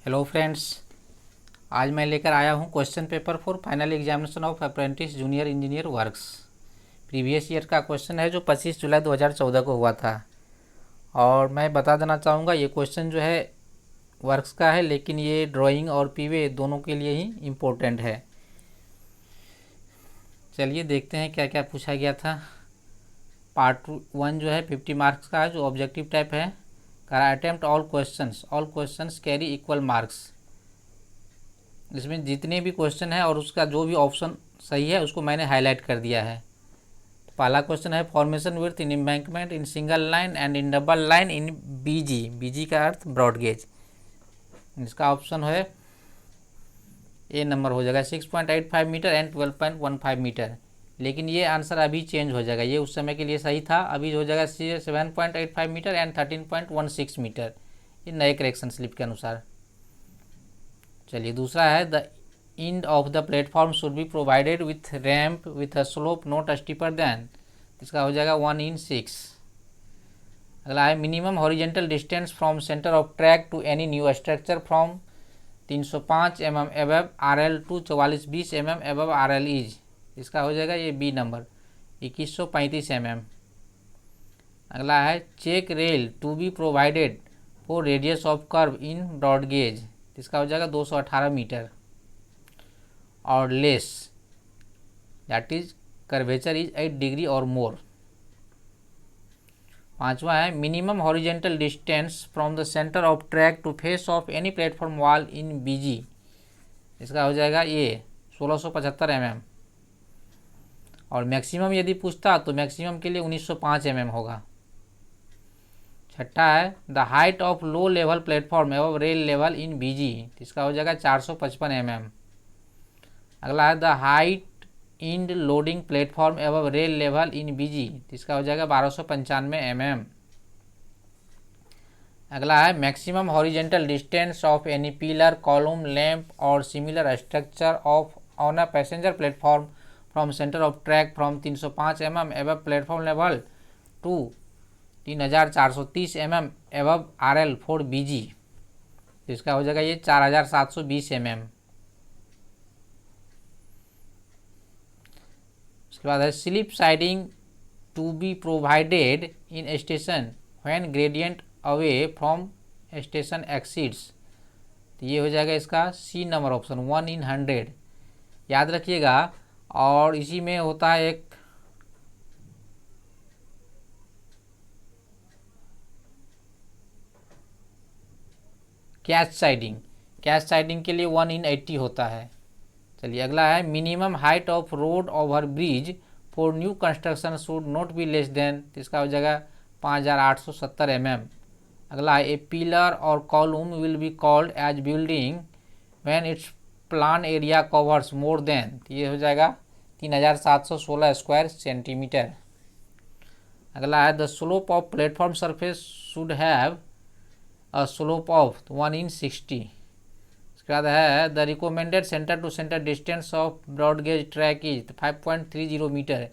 Hello friends, आज मैं लेकर आया हूँ question paper for final examination of apprentice junior engineer works. Previous year का क्वेश्चन है जो 25 जुलाई 2014 को हुआ था। और मैं बता देना चाहूँगा ये क्वेश्चन जो है वर्क्स का है, लेकिन ये ड्राइंग और पीवे दोनों के लिए ही इम्पोर्टेंट है। चलिए देखते हैं क्या क्या पूछा गया था। पार्ट 1 जो है 50 मार्क्स का है, जो ऑब्जेक्टिव टाइप है। करा attempt all questions carry equal marks. इसमें जितने भी क्वेश्चन है और उसका जो भी ऑप्शन सही है उसको मैंने हाईलाइट कर दिया है। पहला क्वेश्चन है formation width in embankment in single line and in double line in BG. BG का अर्थ ब्रॉड गेज। इसका ऑप्शन है ए नंबर हो जाएगा 6.85 मीटर एंड 12.15 मीटर। लेकिन ये आंसर अभी चेंज हो जाएगा, ये उस समय के लिए सही था, अभी हो जाएगा 7.85 मीटर एंड 13.16 मीटर, ये नए करेक्शन स्लिप के अनुसार। चलिए दूसरा है the end of the platform should be provided with ramp with a slope not steeper than, इसका हो जाएगा 1/6। अगला है minimum horizontal distance from centre of track to any new structure from 305 mm above RL to 4420 mm above RL is, इसका हो जाएगा ये B number 2135 mm। अगला है check rail to be provided for radius of curve in broad gauge, इसका हो जाएगा 218 metre और less, that is curvature is 8 degree और मोर। पांचवा है minimum horizontal distance from the centre of track to face of any platform wall in BG, इसका हो जाएगा ये 1675 mm। और मैक्सिमम यदि पूछता तो मैक्सिमम के लिए 1905 mm होगा। छठा है the height of low level platform एवं रेल लेवल इन बीजी, इसका हो जाएगा 455 mm। अगला है the height end loading platform एवं रेल लेवल इन बीजी, इसका हो जाएगा 1295 mm। अगला है maximum horizontal distance of any pillar column lamp और similar structure of on a passenger platform from centre of track from 305 mm एवं platform level to 3430 mm एवं RL for BG, इसका हो जाएगा ये 4720 mm। उसके बाद है slip siding to be provided in station when gradient away from station exceeds, तो ये हो जाएगा इसका सी नंबर ऑप्शन 1/100। याद रखिएगा। और इसी में होता है एक कैच साइडिंग के लिए 1/80 होता है। चलिए अगला है minimum height of road over bridge for new construction should not be less than, इसका हो जाएगा 5870 mm। अगला है ए पिलर और column will be called as building when its plan area covers more than, ये हो जाएगा 3716 स्क्वायर सेंटीमीटर। अगला है the slope of platform surface should have a slope of 1/60। उसके बाद है the recommended centre to centre distance of broad gauge track is 5.30 metre.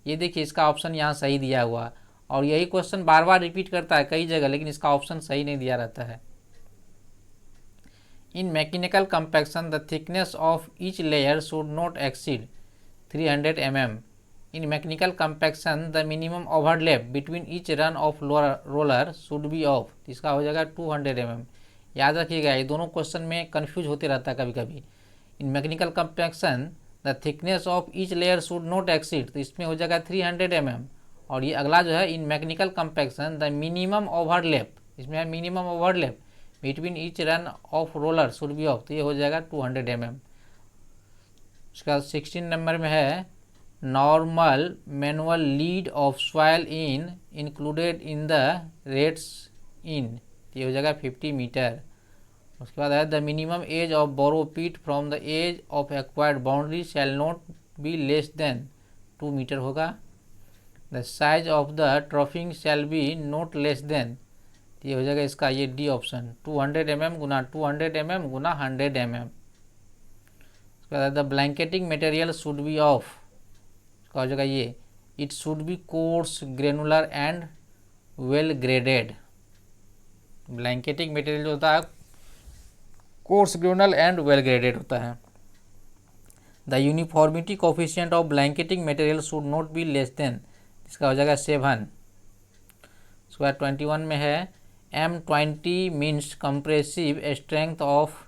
ये देखिए इसका ऑप्शन यहाँ सही दिया हुआ, और यही क्वेश्चन बार बार रिपीट करता है कई जगह, लेकिन इसका ऑप्शन सही नहीं दिया रहता है। इन mechanical compaction the thickness of each layer should not exceed 300 mm। In mechanical compaction the minimum overlap between each run of roller should be of, इसका हो जाएगा 200 mm। याद रखिएगा ये दोनों क्वेश्चन में कंफ्यूज होते रहता है कभी कभी। इन mechanical compaction the thickness of each layer should not exceed, तो इसमें हो जाएगा 300 mm। और ये अगला जो है इन mechanical compaction the minimum overlap, इसमें है minimum overlap between each run of roller should be of, तो ये हो जाएगा 200 mm। उसका 16 नंबर में है normal manual lead of soil in included in the rates in, ये हो जाएगा 50 मीटर। उसके बाद है the minimum edge of borrow pit from the edge of acquired boundary shall not be less than 2 metre होगा। The size of the troughing shall be not less than, ये हो जाएगा इसका ये डी ऑप्शन 200 mm गुना 200 mm गुना 100 mm। उसके बाद the blanketing material should be of, इसका हो जाएगा ये it should be course granular and well graded. Blanketing material जो होता है course granular and well graded होता है। The uniformity coefficient of blanketing material should not be less than, इसका हो जाएगा 7। उसके बाद 21 में है M20 means compressive strength of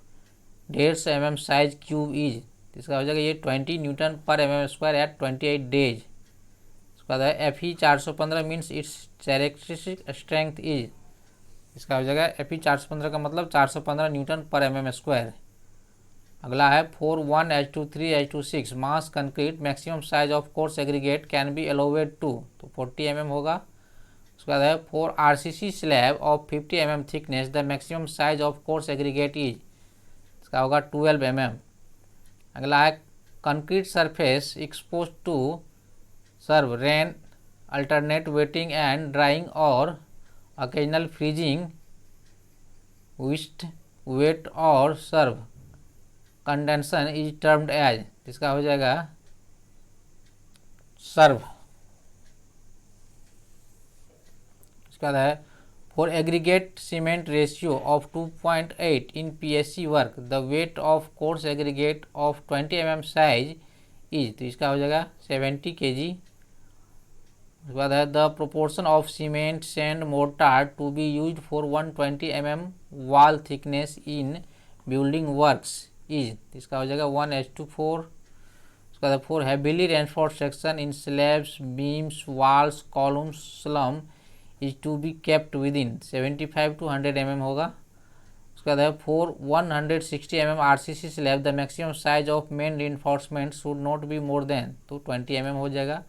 150 mm size cube is, इसका हो जाएगा ये 20 न्यूटन पर mm² एट 28 डेज। उसके बाद है Fe 415 means it's characteristic strength is, इसका हो जाएगा Fe 415 का मतलब 415 न्यूटन पर mm²। अगला है 41H23H26 mass concrete maximum size of course aggregate can be allowed to, तो 40 mm होगा। उसके बाद है 4 RCC slab of 50 mm thickness the maximum size of course aggregate is, इसका होगा 12 mm। अगला है concrete surface expose to severe rain alternate wetting and drying और occasional freezing which wet और severe condensation is termed as, इसका हो जाएगा severe. इसके बाद है for aggregate cement ratio of 2.8 in PSC work the weight of course aggregate of 20 mm size is, तो इसका हो जाएगा 70 kg। उसके बाद है the proportion of cement sand mortar to be used for 120 mm wall thickness in building works is, इसका हो जाएगा 1:4। उसके बाद for heavily reinforced section in slabs beams walls columns slump is to be kept within 75 to 100 mm होगा। उसके बाद है फॉर 160 mm RCC slab the maximum size of main reinforcement should not be more than, तो 20 mm हो जाएगा।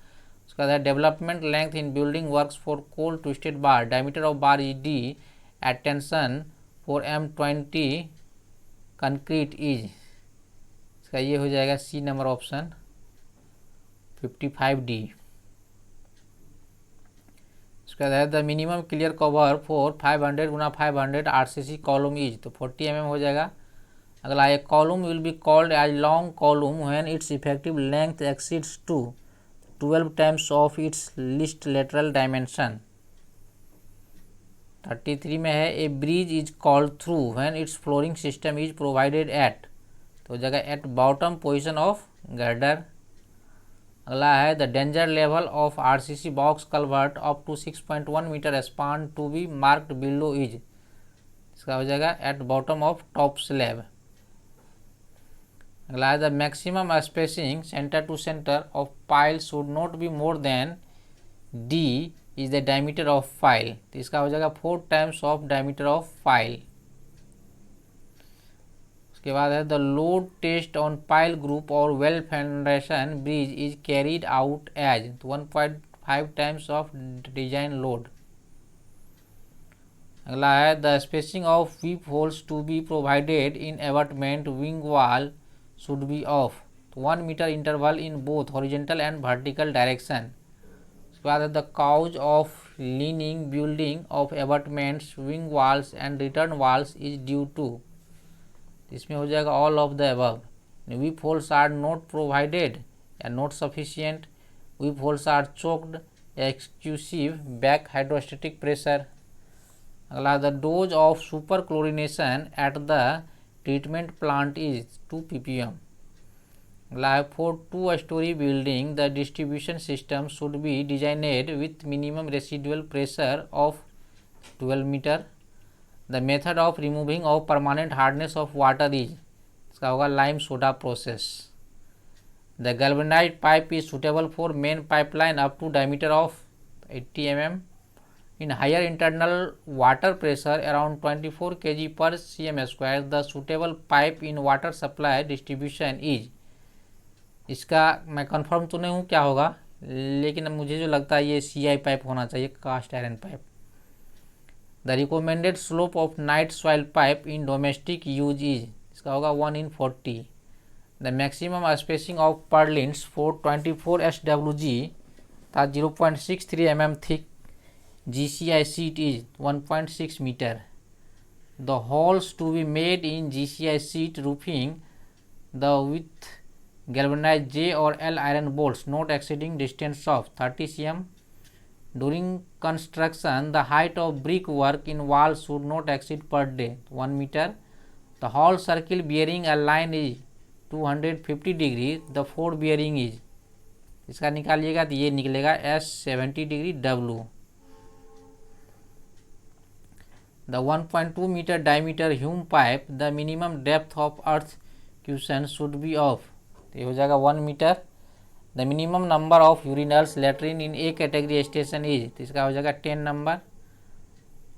उसके बाद है development length in building works for cold twisted bar diameter of bar is D at tension for M20 concrete is, इसका ये हो जाएगा C नंबर ऑप्शन 55D। उसके बाद है the minimum clear cover for 500 गुना 500 RCC कॉलम इज, तो 40 mm हो जाएगा। अगला एक column will be called as long column when it's effective length exceeds to 12 times of its least lateral dimension। 33 में है a bridge is called through when its flooring system is provided at, तो जगह at bottom position of girder. अगला है the danger level of RCC box culvert up to 6.1 metre span to be marked below is, इसका हो जाएगा at bottom of top slab. अगला है the maximum spacing centre to centre of pile should not be more than D is the diameter of file, तो इसका हो जाएगा 4 times of diameter of pile. उसके बाद है the load test on pile group और well foundation bridge is carried out as, 1.5 times of design load. अगला है the spacing of weep holes to be provided in abutment wing wall should be of 1 meter interval in both horizontal and vertical direction। उसके बाद the cause of leaning building of abutments wing walls and return walls is due to, इसमें हो जाएगा all of the above। weep holes are not provided and not sufficient, weep holes are choked, excessive back hydrostatic pressure। अगला the dose of superchlorination at the treatment plant is 2 ppm। Like for 2-story building the distribution system should be designed with minimum residual pressure of 12 meter। The method of removing of permanent hardness of water is, इसका होगा lime soda process। The galvanized pipe is suitable for main pipeline up to diameter of 80 mm in higher internal water pressure around 24 kg per cm square the suitable pipe in water supply distribution is, इसका मैं confirm तो नहीं हूँ क्या होगा, लेकिन मुझे जो लगता है ये CI पाइप होना चाहिए, cast iron pipe. The recommended slope of night soil pipe in domestic use is, इसका होगा 1:40। The maximum spacing of purlins for 24 SWG था 0.63 mm thick GCI sheet is 1.6 meter। The holes to be made in GCI sheet roofing the with galvanized J or L iron bolts not exceeding distance of 30 cm। During construction the height of brick work in wall should not exceed per day 1 meter। The whole circle bearing a line is 250 degree, the fourth bearing is, इसका निकालिएगा तो ये निकलेगा S 70 degree W. The 1.2 metre diameter Hume pipe, the minimum depth of earth question should be of, तो ये हो जाएगा 1 metre. The minimum number of urinals latrine in A category station is, तो इसका हो जाएगा 10 नंबर।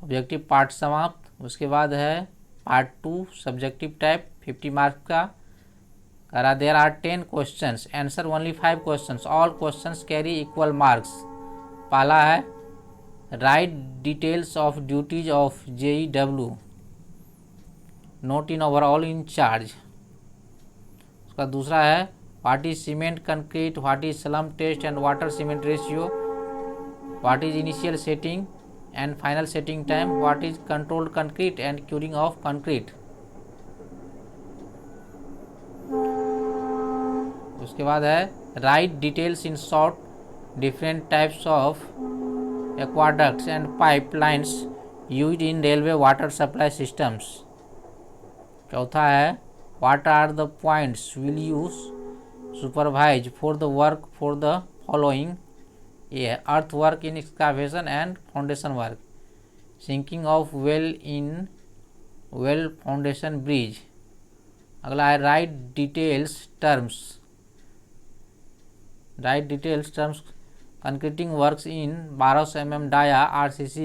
ऑब्जेक्टिव पार्ट समाप्त। उसके बाद है पार्ट 2 सब्जेक्टिव टाइप 50 मार्क्स का। करा there are 10 questions, answer only 5 questions, all questions carry equal marks. पहला है write details of duties of JEW, note in overall in charge. उसका दूसरा है what is cement concrete, what is slump test and water cement ratio, what is initial setting and final setting time, what is controlled concrete and curing of concrete. उसके बाद है write details in short different types of aqueducts and pipelines used in railway water supply systems. चौथा है what are the points will you supervise for the work for the following, ये है earth work in excavation and foundation work, sinking of well in well foundation bridge. अगला है write details terms concreting works in 1200 mm dia RCC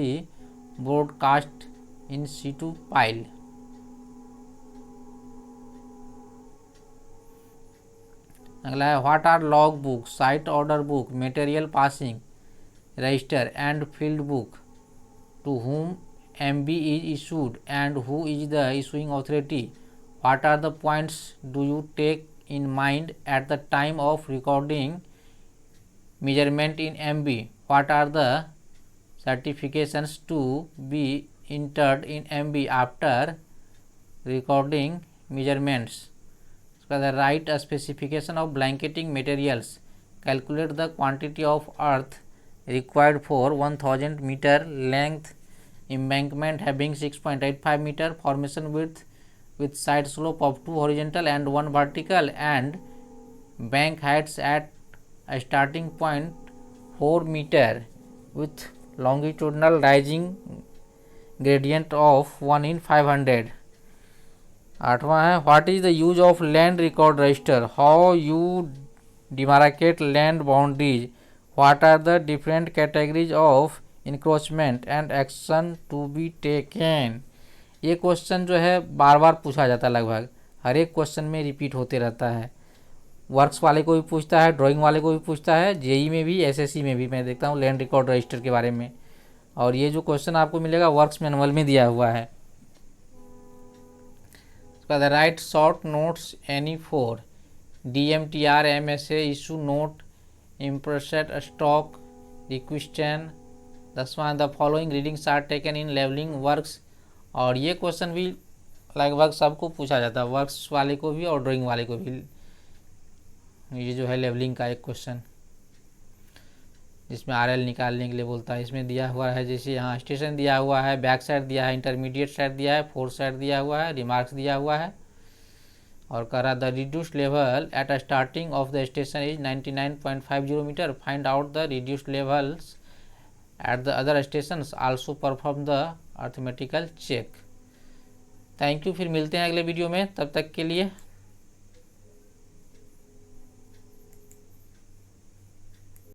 broadcast in situ pile. अगला है what are log book, site order book, material passing register and field book, to whom MB is issued and who is the issuing authority, what are the points do you take in mind at the time of recording measurement in MB, what are the certifications to be entered in MB after recording measurements. The right specification of blanketing materials, calculate the quantity of earth required for 1000 meter length embankment having 6.85 meter formation width with side slope of 2 horizontal and 1 vertical and bank heights at a starting point 4 meter with longitudinal rising gradient of 1 in 500. आठवां है what is the use of land record register, how you demarcate land boundaries, what are the different categories of encroachment and action to be taken. ये question जो है बार बार पूछा जाता है, लगभग हर एक क्वेश्चन में रिपीट होते रहता है। वर्क्स वाले को भी पूछता है, ड्राइंग वाले को भी पूछता है, जेई में भी SSC में भी मैं देखता हूँ लैंड रिकॉर्ड रजिस्टर के बारे में। और ये जो क्वेश्चन आपको मिलेगा वर्क्स मैनुअल में दिया हुआ है। The right short notes any for DMTR MSA issue note impressed stock requisition। 10वां the following readings are taken in leveling works। और ये क्वेश्चन भी लगभग सबको पूछा जाता है, वर्क्स वाले को भी और ड्राइंग वाले को भी। ये जो है लेवलिंग का एक क्वेश्चन जिसमें RL निकालने के लिए बोलता है। इसमें दिया हुआ है जैसे यहाँ स्टेशन दिया हुआ है, बैक साइड दिया है, इंटरमीडिएट साइड दिया है, फोर्थ साइड दिया हुआ है, रिमार्क्स दिया हुआ है। और करा the reduced level at a starting of the station is 99.50 metre, find out the reduced levels at the other station, also perform the arithmetical check. Thank you, फिर मिलते हैं अगले वीडियो में, तब तक के लिए